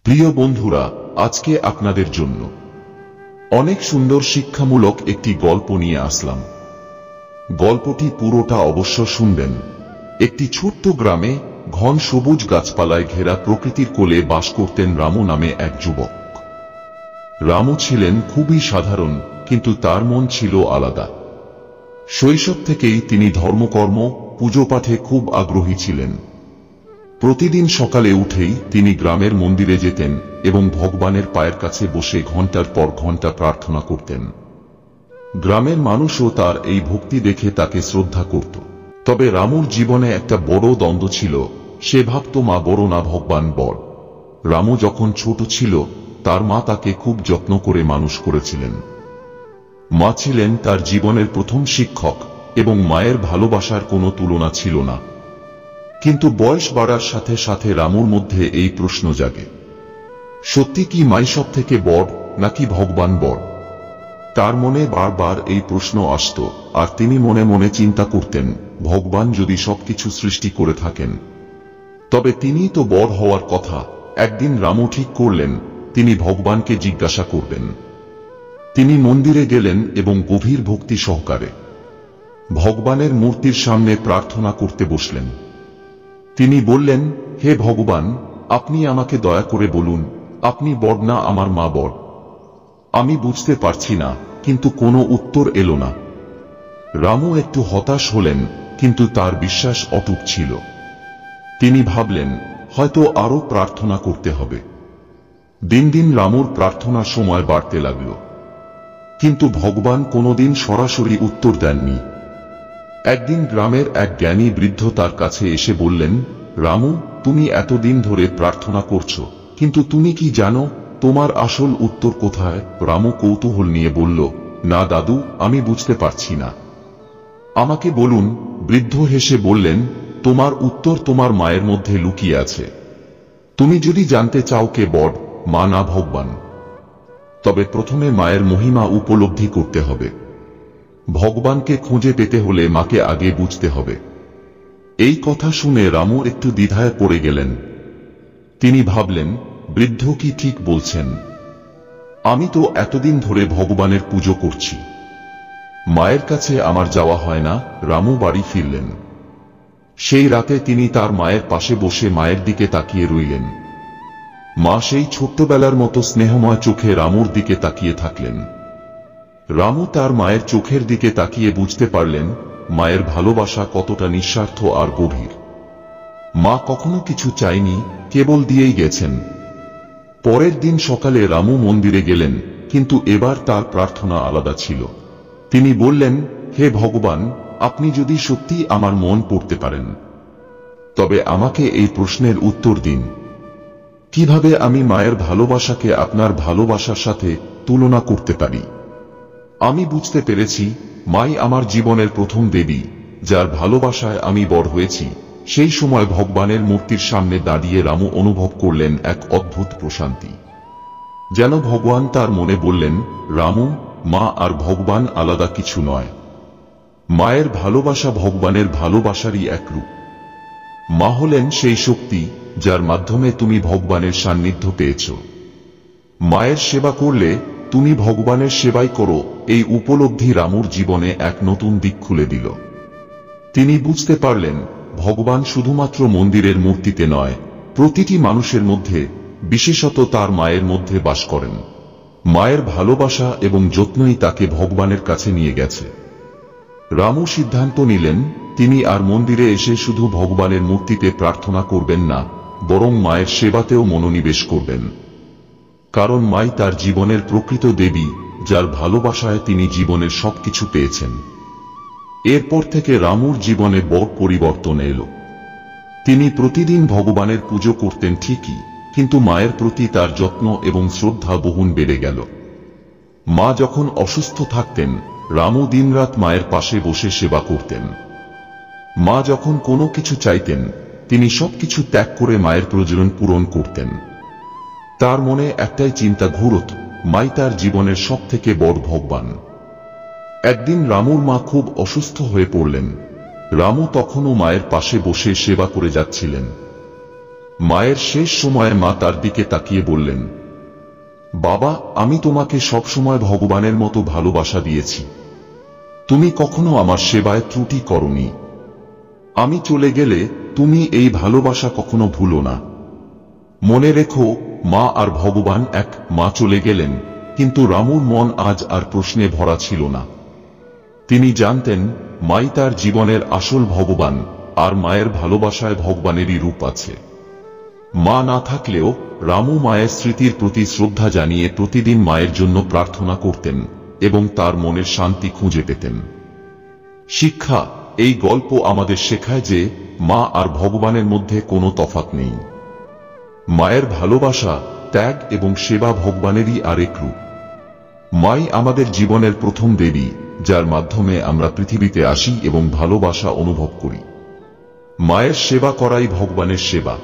প্রিয় বন্ধুরা, আজকে আপনাদের জন্য অনেক সুন্দর শিক্ষামূলক একটি গল্প নিয়ে আসলাম। গল্পটি পুরোটা অবশ্য শুনবেন। একটি ছোট্ট গ্রামে ঘন সবুজ গাছপালায় ঘেরা প্রকৃতির কোলে বাস করতেন রামু নামে এক যুবক। রামু ছিলেন খুবই সাধারণ, কিন্তু তার মন ছিল আলাদা। শৈশব থেকেই তিনি ধর্মকর্ম, পুজো পাঠে খুব আগ্রহী ছিলেন। প্রতিদিন সকালে উঠেই তিনি গ্রামের মন্দিরে যেতেন এবং ভগবানের পায়ের কাছে বসে ঘন্টার পর ঘন্টা প্রার্থনা করতেন। গ্রামের মানুষও তার এই ভক্তি দেখে তাকে শ্রদ্ধা করত। তবে রামুর জীবনে একটা বড় দ্বন্দ্ব ছিল। সে ভাবত মা বড় না ভগবান বড়। রামু যখন ছোট ছিল, তার মা তাকে খুব যত্ন করে মানুষ করেছিলেন। মা ছিলেন তার জীবনের প্রথম শিক্ষক এবং মায়ের ভালোবাসার কোনো তুলনা ছিল না। কিন্তু বয়স বাড়ার সাথে সাথে রামুর মধ্যে এই প্রশ্ন জাগে, সত্যি কি মাই সব থেকে বড়, নাকি ভগবান বড়? তার মনে বারবার এই প্রশ্ন আসত, আর তিনি মনে মনে চিন্তা করতেন, ভগবান যদি সবকিছু সৃষ্টি করে থাকেন, তবে তিনি তো বড় হওয়ার কথা। একদিন রামু ঠিক করলেন, তিনি ভগবানকে জিজ্ঞাসা করবেন। তিনি মন্দিরে গেলেন এবং গভীর ভক্তি সহকারে ভগবানের মূর্তির সামনে প্রার্থনা করতে বসলেন। তিনি বললেন, হে ভগবান, আপনি আমাকে দয়া করে বলুন, আপনি বড় না আমার মা বড়? আমি বুঝতে পারছি না। কিন্তু কোনো উত্তর এলো না। রামু একটু হতাশ হলেন, কিন্তু তার বিশ্বাস অটুট ছিল। তিনি ভাবলেন, হয়তো আরো প্রার্থনা করতে হবে। দিন দিন রামুর প্রার্থনার সময় বাড়তে লাগল, কিন্তু ভগবান কোনোদিন সরাসরি উত্তর দেননি। একদিন গ্রামের এক জ্ঞানী বৃদ্ধ তার কাছে এসে বললেন, রামু, তুমি এতদিন ধরে প্রার্থনা করছো, কিন্তু তুমি কি জানো তোমার আসল উত্তর কোথায়? রামু কৌতূহল নিয়ে বলল, না দাদু, আমি বুঝতে পারছি না, আমাকে বলুন। বৃদ্ধ হেসে বললেন, তোমার উত্তর তোমার মায়ের মধ্যে লুকিয়ে আছে। তুমি যদি জানতে চাও কে বড়, মা না ভগবান, তবে প্রথমে মায়ের মহিমা উপলব্ধি করতে হবে। ভগবানকে খুঁজে পেতে হলে মাকে আগে বুঝতে হবে। এই কথা শুনে রামু একটু দ্বিধায় পড়ে গেলেন। তিনি ভাবলেন, বৃদ্ধ কি ঠিক বলছেন? আমি তো এতদিন ধরে ভগবানের পুজো করছি, মায়ের কাছে আমার যাওয়া হয় না। রামু বাড়ি ফিরলেন। সেই রাতে তিনি তার মায়ের পাশে বসে মায়ের দিকে তাকিয়ে রইলেন। মা সেই ছোট্টবেলার মতো স্নেহময় চোখে রামুর দিকে তাকিয়ে থাকলেন। রামু তার মায়ের চোখের দিকে তাকিয়ে বুঝতে পারলেন, মায়ের ভালোবাসা কতটা নিঃস্বার্থ আর গভীর। মা কখনো কিছু চায়নি, কেবল দিয়েই গেছেন। পরের দিন সকালে রামু মন্দিরে গেলেন, কিন্তু এবার তার প্রার্থনা আলাদা ছিল। তিনি বললেন, হে ভগবান, আপনি যদি সত্যি আমার মন পড়তে পারেন, তবে আমাকে এই প্রশ্নের উত্তর দিন। কিভাবে আমি মায়ের ভালোবাসাকে আপনার ভালোবাসার সাথে তুলনা করতে পারি? আমি বুঝতে পেরেছি, মাই আমার জীবনের প্রথম দেবী, যার ভালোবাসায় আমি বড় হয়েছি। সেই সময় ভগবানের মূর্তির সামনে দাঁড়িয়ে রামু অনুভব করলেন এক অদ্ভুত প্রশান্তি। যেন ভগবান তার মনে বললেন, রামু, মা আর ভগবান আলাদা কিছু নয়। মায়ের ভালোবাসা ভগবানের ভালোবাসারই এক রূপ। মা হলেন সেই শক্তি যার মাধ্যমে তুমি ভগবানের সান্নিধ্য পেয়েছ। মায়ের সেবা করলে তুমি ভগবানের সেবাই করো। এই উপলব্ধি রামুর জীবনে এক নতুন দিক খুলে দিল। তিনি বুঝতে পারলেন, ভগবান শুধুমাত্র মন্দিরের মূর্তিতে নয়, প্রতিটি মানুষের মধ্যে, বিশেষত তার মায়ের মধ্যে বাস করেন। মায়ের ভালোবাসা এবং যত্নই তাকে ভগবানের কাছে নিয়ে গেছে। রামু সিদ্ধান্ত নিলেন, তিনি আর মন্দিরে এসে শুধু ভগবানের মূর্তিতে প্রার্থনা করবেন না, বরং মায়ের সেবাতেও মনোনিবেশ করবেন। কারণ মাই তার জীবনের প্রকৃত দেবী, যার ভালোবাসায় তিনি জীবনের সবকিছু পেয়েছেন। এরপর থেকে রামুর জীবনে বড় পরিবর্তন এলো। তিনি প্রতিদিন ভগবানের পুজো করতেন ঠিকই, কিন্তু মায়ের প্রতি তার যত্ন এবং শ্রদ্ধা বহুগুণ বেড়ে গেল। মা যখন অসুস্থ থাকতেন, রামু দিনরাত মায়ের পাশে বসে সেবা করতেন। মা যখন কোনো কিছু চাইতেন, তিনি সবকিছু ত্যাগ করে মায়ের প্রয়োজন পূরণ করতেন। তার মনে একটাই চিন্তা ঘুরত, মাই তার জীবনের সবথেকে বড় ভগবান। একদিন রামুর মা খুব অসুস্থ হয়ে পড়লেন। রামু তখনও মায়ের পাশে বসে সেবা করে যাচ্ছিলেন। মায়ের শেষ সময়ে মা তার দিকে তাকিয়ে বললেন, বাবা, আমি তোমাকে সবসময় ভগবানের মতো ভালোবাসা দিয়েছি। তুমি কখনো আমার সেবায় ত্রুটি করনি। আমি চলে গেলে তুমি এই ভালোবাসা কখনো ভুলো না। মনে রেখো, মা আর ভগবান এক। মা চলে গেলেন, কিন্তু রামুর মন আজ আর প্রশ্নে ভরা ছিল না। তিনি জানতেন, মাই তার জীবনের আসল ভগবান, আর মায়ের ভালোবাসায় ভগবানেরই রূপ আছে। মা না থাকলেও রামু মায়ের স্মৃতির প্রতি শ্রদ্ধা জানিয়ে প্রতিদিন মায়ের জন্য প্রার্থনা করতেন এবং তার মনের শান্তি খুঁজে পেতেন। শিক্ষা: এই গল্প আমাদের শেখায় যে মা আর ভগবানের মধ্যে কোনো তফাৎ নেই। মায়ের ভালোবাসা, ত্যাগ এবং সেবা ভগবানেরই আরেক রূপ। মাই আমাদের জীবনের প্রথম দেবী, যার মাধ্যমে আমরা পৃথিবীতে আসি এবং ভালোবাসা অনুভব করি। মায়ের সেবা করাই ভগবানের সেবা।